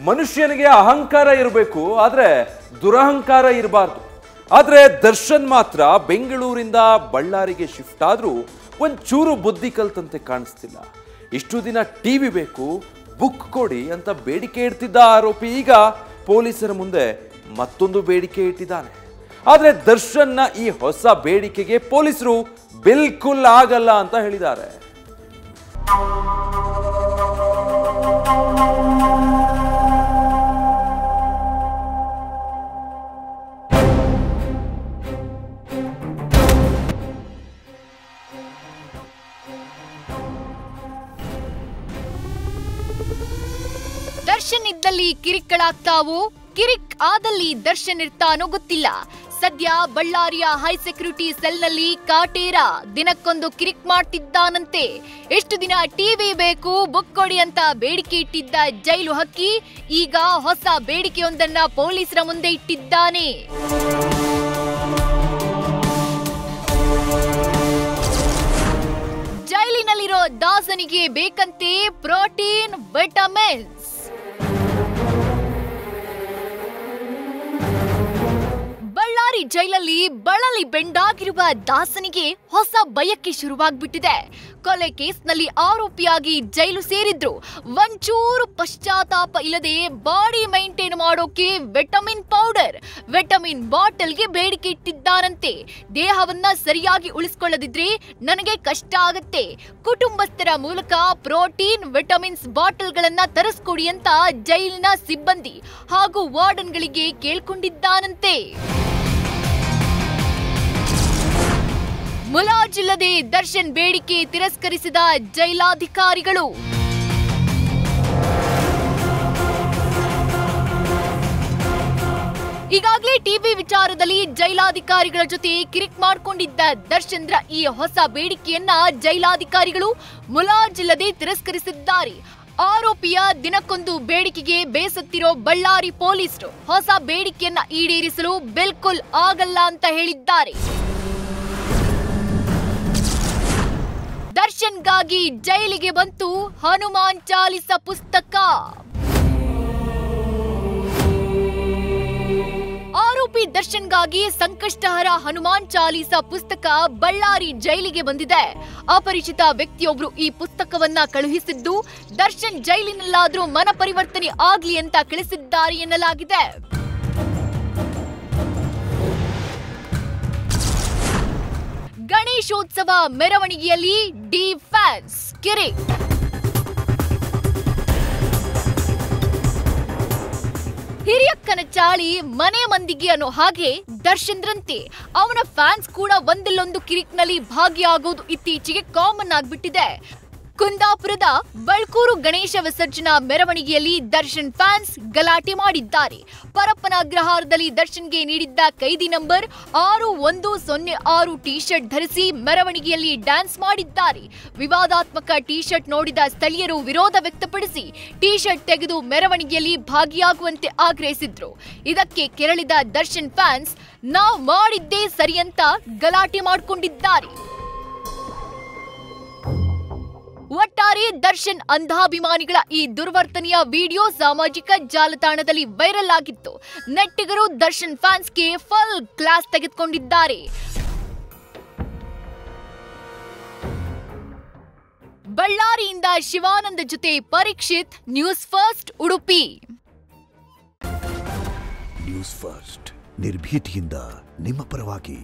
ಮನುಷ್ಯನಿಗೆ ಅಹಂಕಾರ ಇರಬೇಕು, ಆದರೆ ದುರಹಂಕಾರ ಇರಬಾರ್ದು. ಆದರೆ ದರ್ಶನ್ ಮಾತ್ರ ಬೆಂಗಳೂರಿಂದ ಬಳ್ಳಾರಿಗೆ ಶಿಫ್ಟ್ ಆದರೂ ಒಂಚೂರು ಬುದ್ಧಿ ಕಲ್ತಂತೆ ಕಾಣಿಸ್ತಿಲ್ಲ. ಇಷ್ಟು ದಿನ ಟಿವಿ ಬೇಕು, ಬುಕ್ ಕೊಡಿ ಅಂತ ಬೇಡಿಕೆ ಇಡ್ತಿದ್ದ ಆರೋಪಿ ಈಗ ಪೊಲೀಸರ ಮುಂದೆ ಮತ್ತೊಂದು ಬೇಡಿಕೆ ಇಟ್ಟಿದ್ದಾನೆ. ಆದರೆ ದರ್ಶನ್ನ ಈ ಹೊಸ ಬೇಡಿಕೆಗೆ ಪೊಲೀಸರು ಬಿಲ್ಕುಲ್ ಆಗಲ್ಲ ಅಂತ ಹೇಳಿದ್ದಾರೆ. ದರ್ಶನ್ ಇದ್ದಲ್ಲಿ ಕಿರಿಕ್ಗಳಾಗ್ತಾವೋ, ಕಿರಿಕ್ ಆದಲ್ಲಿ ದರ್ಶನ್ ಇರ್ತಾನೋ ಗೊತ್ತಿಲ್ಲ. ಸದ್ಯ ಬಳ್ಳಾರಿಯ ಹೈ ಸೆಕ್ಯೂರಿಟಿ ಸೆಲ್ನಲ್ಲಿ ಕಾಟೇರ ದಿನಕ್ಕೊಂದು ಕಿರಿಕ್ ಮಾಡ್ತಿದ್ದಾನಂತೆ. ಎಷ್ಟು ದಿನ ಟಿವಿ ಬೇಕು, ಬುಕ್ ಕೊಡಿ ಅಂತ ಬೇಡಿಕೆ ಇಟ್ಟಿದ್ದ ಜೈಲು ಹಕ್ಕಿ ಈಗ ಹೊಸ ಬೇಡಿಕೆಯೊಂದನ್ನ ಪೊಲೀಸರ ಮುಂದೆ ಇಟ್ಟಿದ್ದಾನೆ. ಜೈಲಿನಲ್ಲಿರೋ ದಾಸನಿಗೆ ಬೇಕಂತೆ ಪ್ರೋಟೀನ್, ವಿಟಮಿನ್ಸ್. ಬಳ್ಳಾರಿ ಜೈಲಲ್ಲಿ ಬಳಲಿ ಬೆಂಡಾಗಿರುವ ದಾಸನಿಗೆ ಹೊಸ ಬಯಕೆ ಶುರುವಾಗ್ಬಿಟ್ಟಿದೆ. ಕೊಲೆ ಕೇಸ್ನಲ್ಲಿ ಆರೋಪಿಯಾಗಿ ಜೈಲು ಸೇರಿದ್ರು ಒಂಚೂರು ಪಶ್ಚಾತ್ತಾಪ ಇಲ್ಲದೆ ಬಾಡಿ ಮೈಂಟೈನ್ ಮಾಡೋಕೆ ವಿಟಮಿನ್ ಪೌಡರ್, ವಿಟಮಿನ್ ಬಾಟಲ್ಗೆ ಬೇಡಿಕೆ ಇಟ್ಟಿದ್ದಾರಂತೆ. ದೇಹವನ್ನ ಸರಿಯಾಗಿ ಉಳಿಸ್ಕೊಳ್ಳದಿದ್ರೆ ನನಗೆ ಕಷ್ಟ ಆಗತ್ತೆ, ಕುಟುಂಬಸ್ಥರ ಮೂಲಕ ಪ್ರೋಟೀನ್, ವಿಟಮಿನ್ಸ್ ಬಾಟಲ್ಗಳನ್ನ ತರಿಸ್ಕೊಡಿ ಅಂತ ಜೈಲಿನ ಸಿಬ್ಬಂದಿ ಹಾಗೂ ವಾರ್ಡನ್ಗಳಿಗೆ ಕೇಳ್ಕೊಂಡಿದ್ದಾನಂತೆ. ಮುಲಾಜಿಲ್ಲದೆ ದರ್ಶನ್ ಬೇಡಿಕೆ ತಿರಸ್ಕರಿಸಿದ ಜೈಲಾಧಿಕಾರಿಗಳು. ಈಗಾಗಲೇ ಟಿವಿ ವಿಚಾರದಲ್ಲಿ ಜೈಲಾಧಿಕಾರಿಗಳ ಜೊತೆ ಕಿರಿಕ್ ಮಾಡಿಕೊಂಡಿದ್ದ ದರ್ಶನ್ರ ಈ ಹೊಸ ಬೇಡಿಕೆಯನ್ನ ಜೈಲಾಧಿಕಾರಿಗಳು ಮುಲಾಜಿಲ್ಲದೆ ತಿರಸ್ಕರಿಸಿದ್ದಾರೆ. ಆರೋಪಿಯ ದಿನಕ್ಕೊಂದು ಬೇಡಿಕೆಗೆ ಬೇಸತ್ತಿರೋ ಬಳ್ಳಾರಿ ಪೊಲೀಸರು ಹೊಸ ಬೇಡಿಕೆಯನ್ನ ಈಡೇರಿಸಲು ಬಿಲ್ಕುಲ್ ಆಗಲ್ಲ ಅಂತ ಹೇಳಿದ್ದಾರೆ. ದರ್ಶನ್ಗಾಗಿ ಜೈಲಿಗೆ ಬಂತು ಹನುಮಾನ್ ಚಾಲಿಸ ಪುಸ್ತಕ. ಆರೋಪಿ ದರ್ಶನ್ಗಾಗಿ ಸಂಕಷ್ಟಹರ ಹನುಮಾನ್ ಚಾಲಿಸ ಪುಸ್ತಕ ಬಳ್ಳಾರಿ ಜೈಲಿಗೆ ಬಂದಿದೆ. ಅಪರಿಚಿತ ವ್ಯಕ್ತಿಯೊಬ್ರು ಈ ಪುಸ್ತಕವನ್ನ ಕಳುಹಿಸಿದ್ದು ದರ್ಶನ್ ಜೈಲಿನಲ್ಲಾದ್ರೂ ಮನ ಪರಿವರ್ತನೆ ಆಗ್ಲಿ ಅಂತ ಕಳಿಸಿದ್ದಾರೆ ಎನ್ನಲಾಗಿದೆ. ಗಣೇಶೋತ್ಸವ ಮೆರವಣಿಗೆಯಲ್ಲಿ ಡಿ ಫ್ಯಾನ್ಸ್ ಕಿರಿಕ್. ಹಿರಿಯಕ್ಕನ ಚಾಳಿ ಮನೆ ಮಂದಿಗೆ ಅನ್ನೋ ಹಾಗೆ ದರ್ಶನ್ರಂತೆ ಅವನ ಫ್ಯಾನ್ಸ್ ಕೂಡ ಒಂದಿಲ್ಲೊಂದು ಕಿರಿಕ್ನಲ್ಲಿ ಭಾಗಿಯಾಗೋದು ಇತ್ತೀಚೆಗೆ ಕಾಮನ್ ಆಗ್ಬಿಟ್ಟಿದೆ. ಕುಂದಾಪುರದ ಬಳ್ಕೂರು ಗಣೇಶ ವಿಸರ್ಜನಾ ಮೆರವಣಿಗೆಯಲ್ಲಿ ದರ್ಶನ್ ಫ್ಯಾನ್ಸ್ ಗಲಾಟೆ ಮಾಡಿದ್ದಾರೆ. ಪರಪ್ಪನ ಅಗ್ರಹಾರದಲ್ಲಿ ದರ್ಶನ್ಗೆ ನೀಡಿದ್ದ ಕೈದಿ ನಂಬರ್ 6106 ಟಿ ಶರ್ಟ್ ಧರಿಸಿ ಮೆರವಣಿಗೆಯಲ್ಲಿ ಡ್ಯಾನ್ಸ್ ಮಾಡಿದ್ದಾರೆ. ವಿವಾದಾತ್ಮಕ ಟಿ ಶರ್ಟ್ ನೋಡಿದ ಸ್ಥಳೀಯರು ವಿರೋಧ ವ್ಯಕ್ತಪಡಿಸಿ ಟಿ ಶರ್ಟ್ ತೆಗೆದು ಮೆರವಣಿಗೆಯಲ್ಲಿ ಭಾಗಿಯಾಗುವಂತೆ ಆಗ್ರಹಿಸಿದ್ರು. ಇದಕ್ಕೆ ಕೆರಳಿದ ದರ್ಶನ್ ಫ್ಯಾನ್ಸ್ ನಾವು ಮಾಡಿದ್ದೇ ಸರಿ ಅಂತ ಗಲಾಟೆ ಮಾಡಿಕೊಂಡಿದ್ದಾರೆ. ಒಟ್ಟಾರೆ ದರ್ಶನ್ ಅಂಧಾಭಿಮಾನಿಗಳ ಈ ದುರ್ವರ್ತನೆಯ ವಿಡಿಯೋ ಸಾಮಾಜಿಕ ಜಾಲತಾಣದಲ್ಲಿ ವೈರಲ್ ಆಗಿತ್ತು. ನೆಟ್ಟಿಗರು ದರ್ಶನ್ ಫ್ಯಾನ್ಸ್ಗೆ ಫುಲ್ ಕ್ಲಾಸ್ ತೆಗೆದುಕೊಂಡಿದ್ದಾರೆ. ಬಳ್ಳಾರಿಯಿಂದ ಶಿವಾನಂದ ಜೊತೆ Parikshit, news first Udupi. News first ನಿರ್ಭೀತಿಯಿಂದ ನಿಮ್ಮ ಪರವಾಗಿ.